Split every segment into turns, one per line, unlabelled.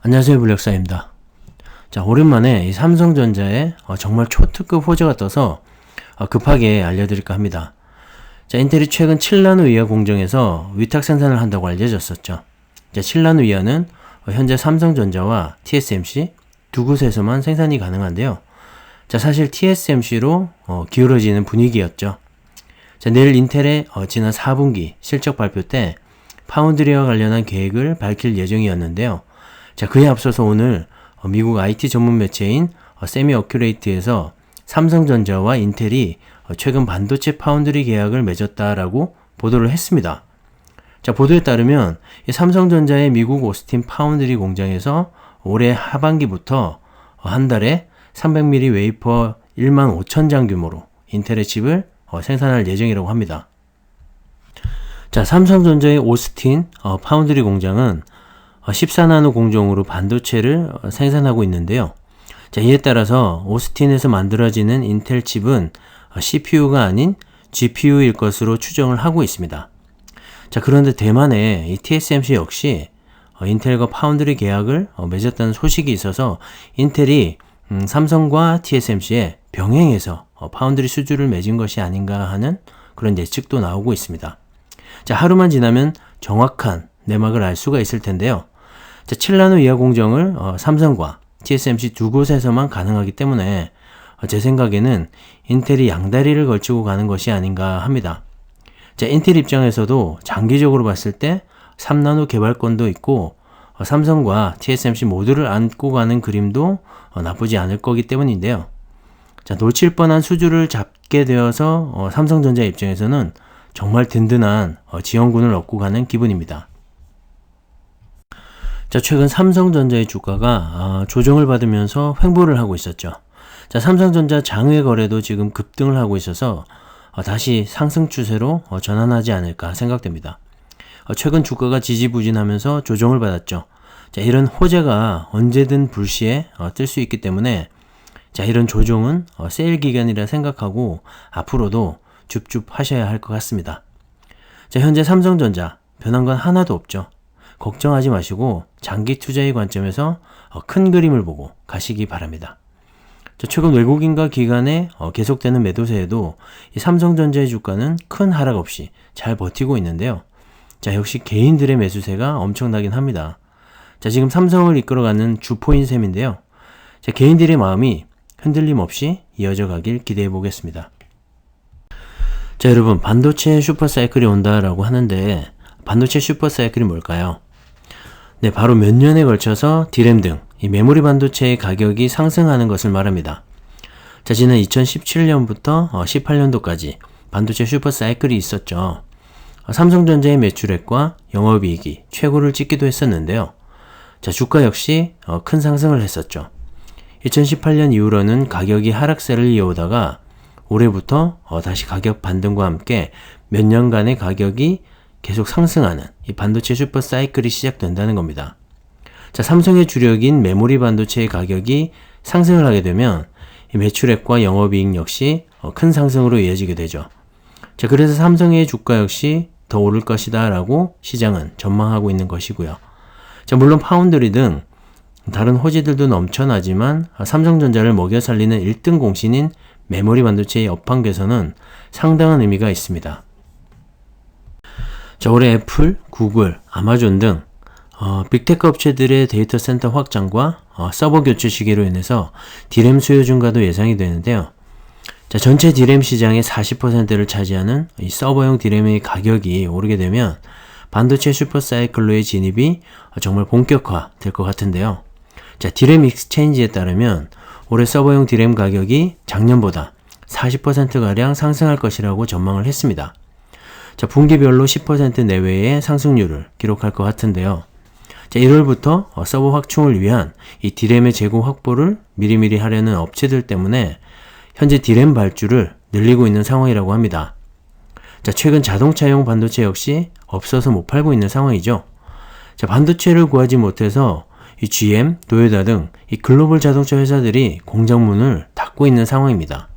안녕하세요, 블랙사입니다. 자, 오랜만에 이 삼성전자에 정말 초특급 호재가 떠서 급하게 알려드릴까 합니다. 자, 인텔이 최근 7나노 이하 공정에서 위탁 생산을 한다고 알려졌었죠. 자, 7나노 이하는 현재 삼성전자와 TSMC 두 곳에서만 생산이 가능한데요. 자, 사실 TSMC로 기울어지는 분위기였죠. 자, 내일 인텔의 지난 4분기 실적 발표 때 파운드리와 관련한 계획을 밝힐 예정이었는데요. 자, 그에 앞서서 오늘 미국 IT 전문 매체인 세미어큐레이트에서 삼성전자와 인텔이 최근 반도체 파운드리 계약을 맺었다라고 보도를 했습니다. 자, 보도에 따르면 이 삼성전자의 미국 오스틴 파운드리 공장에서 올해 하반기부터 한 달에 300mm 웨이퍼 15,000장 규모로 인텔의 칩을 생산할 예정이라고 합니다. 자, 삼성전자의 오스틴 파운드리 공장은 14나노 공정으로 반도체를 생산하고 있는데요. 자, 이에 따라서 오스틴에서 만들어지는 인텔 칩은 CPU가 아닌 GPU일 것으로 추정을 하고 있습니다. 자, 그런데 대만의 이 TSMC 역시 인텔과 파운드리 계약을 맺었다는 소식이 있어서 인텔이 삼성과 TSMC의 병행해서 파운드리 수주를 맺은 것이 아닌가 하는 그런 예측도 나오고 있습니다. 자, 하루만 지나면 정확한 내막을 알 수가 있을 텐데요. 자, 7나노 이하 공정을 삼성과 TSMC 두 곳에서만 가능하기 때문에 제 생각에는 인텔이 양다리를 걸치고 가는 것이 아닌가 합니다. 자, 인텔 입장에서도 장기적으로 봤을 때 3나노 개발권도 있고 삼성과 TSMC 모두를 안고 가는 그림도 나쁘지 않을 거기 때문인데요. 자, 놓칠 뻔한 수주를 잡게 되어서 삼성전자 입장에서는 정말 든든한 지원군을 얻고 가는 기분입니다. 자, 최근 삼성전자의 주가가 조정을 받으면서 횡보를 하고 있었죠. 자, 삼성전자 장외 거래도 지금 급등을 하고 있어서 다시 상승 추세로 전환하지 않을까 생각됩니다. 최근 주가가 지지부진하면서 조정을 받았죠. 자, 이런 호재가 언제든 불시에 뜰 수 있기 때문에 자, 이런 조정은 세일 기간이라 생각하고 앞으로도 줍줍 하셔야 할 것 같습니다. 자, 현재 삼성전자 변한 건 하나도 없죠. 걱정하지 마시고 장기 투자의 관점에서 큰 그림을 보고 가시기 바랍니다. 자, 최근 외국인과 기관의 계속되는 매도세에도 이 삼성전자의 주가는 큰 하락 없이 잘 버티고 있는데요. 자, 역시 개인들의 매수세가 엄청나긴 합니다. 자, 지금 삼성을 이끌어가는 주포인 셈인데요. 자, 개인들의 마음이 흔들림 없이 이어져 가길 기대해 보겠습니다. 자, 여러분, 반도체 슈퍼사이클이 온다라고 하는데 반도체 슈퍼사이클이 뭘까요? 네, 바로 몇 년에 걸쳐서 D램 등 이 메모리 반도체의 가격이 상승하는 것을 말합니다. 자, 지난 2017년부터 18년도까지 반도체 슈퍼사이클이 있었죠. 삼성전자의 매출액과 영업이익이 최고를 찍기도 했었는데요. 자, 주가 역시 큰 상승을 했었죠. 2018년 이후로는 가격이 하락세를 이어오다가 올해부터 다시 가격 반등과 함께 몇 년간의 가격이 계속 상승하는 이 반도체 슈퍼 사이클이 시작된다는 겁니다. 자, 삼성의 주력인 메모리 반도체의 가격이 상승을 하게 되면 이 매출액과 영업이익 역시 큰 상승으로 이어지게 되죠. 자, 그래서 삼성의 주가 역시 더 오를 것이다 라고 시장은 전망하고 있는 것이고요. 자, 물론 파운드리 등 다른 호재들도 넘쳐나지만 삼성전자를 먹여 살리는 1등 공신인 메모리 반도체의 업황 개선은 상당한 의미가 있습니다. 자, 올해 애플, 구글, 아마존 등 빅테크 업체들의 데이터 센터 확장과 서버 교체 시기로 인해서 D램 수요 증가도 예상이 되는데요. 자, 전체 D램 시장의 40%를 차지하는 이 서버용 D램의 가격이 오르게 되면 반도체 슈퍼사이클로의 진입이 정말 본격화 될 것 같은데요. 자, D램 익스체인지에 따르면 올해 서버용 D램 가격이 작년보다 40%가량 상승할 것이라고 전망을 했습니다. 자, 분기별로 10% 내외의 상승률을 기록할 것 같은데요. 자, 1월부터 서버 확충을 위한 이 D램의 재고 확보를 미리미리 하려는 업체들 때문에 현재 D램 발주를 늘리고 있는 상황이라고 합니다. 자, 최근 자동차용 반도체 역시 없어서 못 팔고 있는 상황이죠. 자, 반도체를 구하지 못해서 이 GM, 도요타 등 이 글로벌 자동차 회사들이 공장문을 닫고 있는 상황입니다.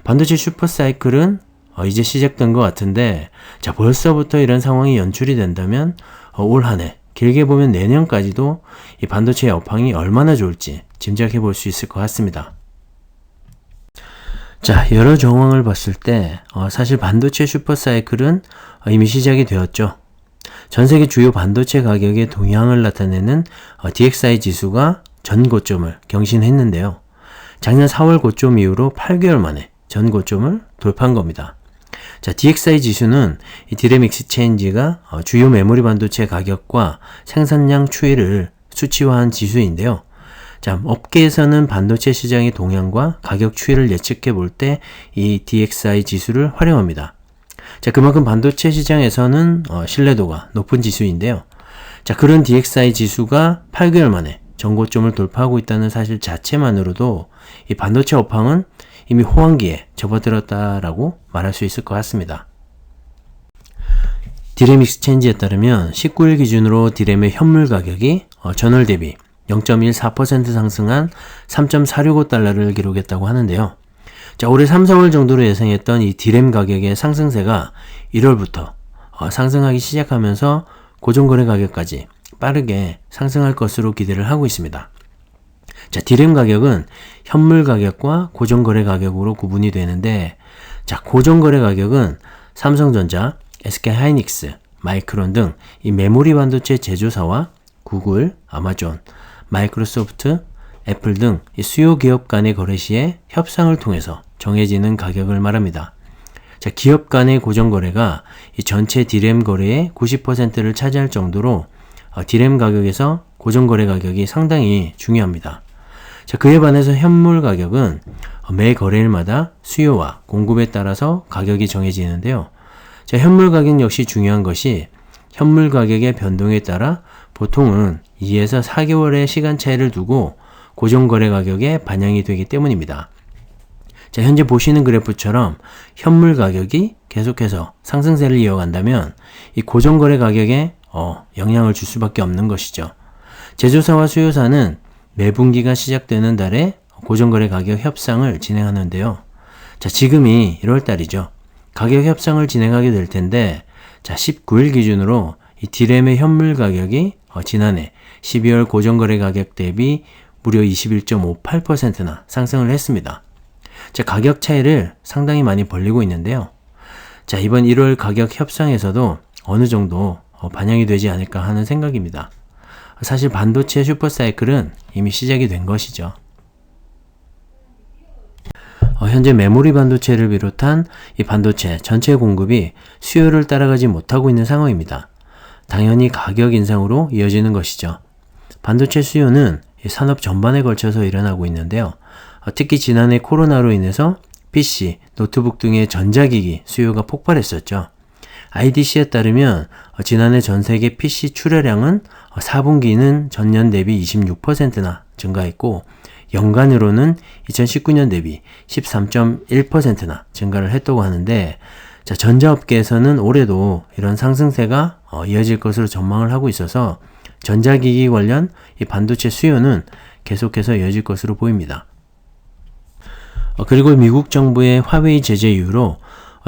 반도체 슈퍼사이클은 이제 시작된 것 같은데, 자, 벌써부터 이런 상황이 연출이 된다면 올 한 해 길게 보면 내년까지도 이 반도체 여팡이 얼마나 좋을지 짐작해 볼 수 있을 것 같습니다. 자, 여러 정황을 봤을 때 사실 반도체 슈퍼사이클은 이미 시작이 되었죠. 전 세계 주요 반도체 가격의 동향을 나타내는 DXY 지수가 전 고점을 경신했는데요. 작년 4월 고점 이후로 8개월 만에 전 고점을 돌파한 겁니다. 자, DXY 지수는 이 디램 익스체인지가 주요 메모리 반도체 가격과 생산량 추이를 수치화한 지수인데요. 자, 업계에서는 반도체 시장의 동향과 가격 추이를 예측해 볼 때 이 DXY 지수를 활용합니다. 자, 그만큼 반도체 시장에서는 신뢰도가 높은 지수인데요. 자, 그런 DXY 지수가 8개월 만에 전고점을 돌파하고 있다는 사실 자체만으로도 이 반도체 업황은 이미 호황기에 접어들었다라고 말할 수 있을 것 같습니다. 디램 익스체인지에 따르면 19일 기준으로 디램의 현물 가격이 전월 대비 0.14% 상승한 3.465달러를 기록했다고 하는데요. 자, 올해 3, 4월 정도로 예상했던 이 디램 가격의 상승세가 1월부터 상승하기 시작하면서 고정거래 가격까지 빠르게 상승할 것으로 기대를 하고 있습니다. 자, 디램 가격은 현물 가격과 고정거래 가격으로 구분이 되는데, 자, 고정거래 가격은 삼성전자, SK하이닉스, 마이크론 등 이 메모리 반도체 제조사와 구글, 아마존, 마이크로소프트, 애플 등 이 수요 기업 간의 거래 시에 협상을 통해서 정해지는 가격을 말합니다. 자, 기업 간의 고정거래가 이 전체 디램 거래의 90%를 차지할 정도로 디램 가격에서 고정거래 가격이 상당히 중요합니다. 자, 그에 반해서 현물 가격은 매 거래일마다 수요와 공급에 따라서 가격이 정해지는데요. 자, 현물 가격 역시 중요한 것이 현물 가격의 변동에 따라 보통은 2에서 4개월의 시간 차이를 두고 고정거래 가격에 반영이 되기 때문입니다. 자, 현재 보시는 그래프처럼 현물 가격이 계속해서 상승세를 이어간다면 이 고정거래 가격에 영향을 줄 수밖에 없는 것이죠. 제조사와 수요사는 매분기가 시작되는 달에 고정거래 가격 협상을 진행하는데요. 자, 지금이 1월 달이죠. 가격 협상을 진행하게 될 텐데, 자, 19일 기준으로 이 디램의 현물 가격이 지난해 12월 고정거래 가격 대비 무려 21.58%나 상승을 했습니다. 자, 가격 차이를 상당히 많이 벌리고 있는데요. 자, 이번 1월 가격 협상에서도 어느 정도 반영이 되지 않을까 하는 생각입니다. 사실 반도체 슈퍼사이클은 이미 시작이 된 것이죠. 현재 메모리 반도체를 비롯한 이 반도체 전체 공급이 수요를 따라가지 못하고 있는 상황입니다. 당연히 가격 인상으로 이어지는 것이죠. 반도체 수요는 산업 전반에 걸쳐서 일어나고 있는데요. 특히 지난해 코로나로 인해서 PC, 노트북 등의 전자기기 수요가 폭발했었죠. IDC에 따르면 지난해 전 세계 PC 출하량은 4분기는 전년 대비 26%나 증가했고, 연간으로는 2019년 대비 13.1%나 증가를 했다고 하는데, 자, 전자업계에서는 올해도 이런 상승세가 이어질 것으로 전망을 하고 있어서 전자기기 관련 이 반도체 수요는 계속해서 이어질 것으로 보입니다. 그리고 미국 정부의 화웨이 제재 이후로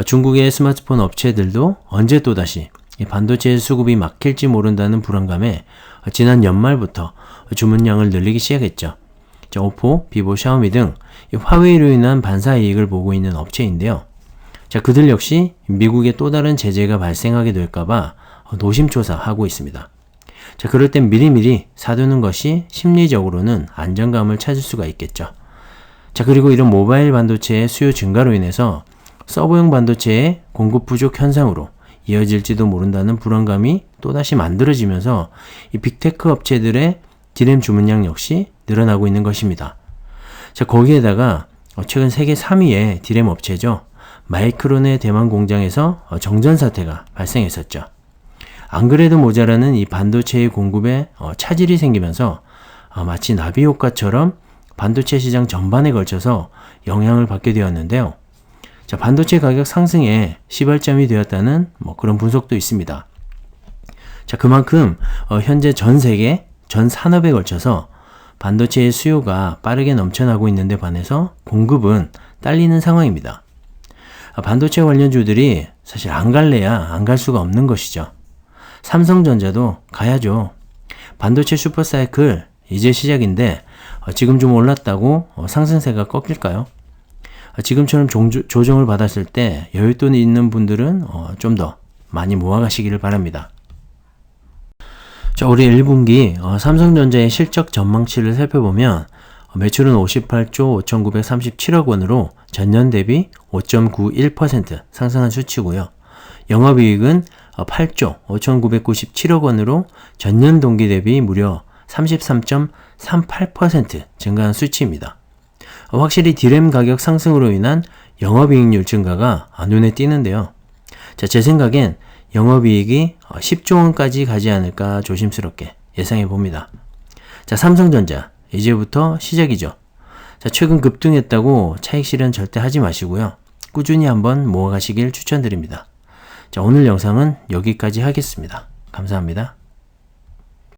중국의 스마트폰 업체들도 언제 또다시 이 반도체 수급이 막힐지 모른다는 불안감에 지난 연말부터 주문량을 늘리기 시작했죠. 자, 오포, 비보, 샤오미 등 이 화웨이로 인한 반사 이익을 보고 있는 업체인데요. 자, 그들 역시 미국의 또 다른 제재가 발생하게 될까봐 노심초사하고 있습니다. 자, 그럴 땐 미리미리 사두는 것이 심리적으로는 안정감을 찾을 수가 있겠죠. 자, 그리고 이런 모바일 반도체의 수요 증가로 인해서 서버용 반도체의 공급 부족 현상으로 이어질지도 모른다는 불안감이 또다시 만들어지면서 이 빅테크 업체들의 디램 주문량 역시 늘어나고 있는 것입니다. 자, 거기에다가 최근 세계 3위의 디램 업체죠. 마이크론의 대만 공장에서 정전 사태가 발생했었죠. 안 그래도 모자라는 이 반도체의 공급에 차질이 생기면서 마치 나비 효과처럼 반도체 시장 전반에 걸쳐서 영향을 받게 되었는데요. 자, 반도체 가격 상승에 시발점이 되었다는 그런 분석도 있습니다. 자, 그만큼 현재 전 세계 전 산업에 걸쳐서 반도체의 수요가 빠르게 넘쳐나고 있는데 반해서 공급은 딸리는 상황입니다. 반도체 관련주들이 사실 안 갈래야 안 갈 수가 없는 것이죠. 삼성전자도 가야죠. 반도체 슈퍼사이클 이제 시작인데 지금 좀 올랐다고 상승세가 꺾일까요? 지금처럼 조정을 받았을 때 여윳돈 있는 분들은 좀 더 많이 모아가시기를 바랍니다. 자, 우리 1분기 삼성전자의 실적 전망치를 살펴보면 매출은 58조 5,937억 원으로 전년 대비 5.91% 상승한 수치고요. 영업이익은 8조 5,997억 원으로 전년 동기 대비 무려 33.38% 증가한 수치입니다. 확실히 D램 가격 상승으로 인한 영업이익률 증가가 눈에 띄는데요. 자, 제 생각엔 영업이익이 10조 원까지 가지 않을까 조심스럽게 예상해 봅니다. 자, 삼성전자 이제부터 시작이죠. 자, 최근 급등했다고 차익 실현 절대 하지 마시고요. 꾸준히 한번 모아가시길 추천드립니다. 자, 오늘 영상은 여기까지 하겠습니다. 감사합니다.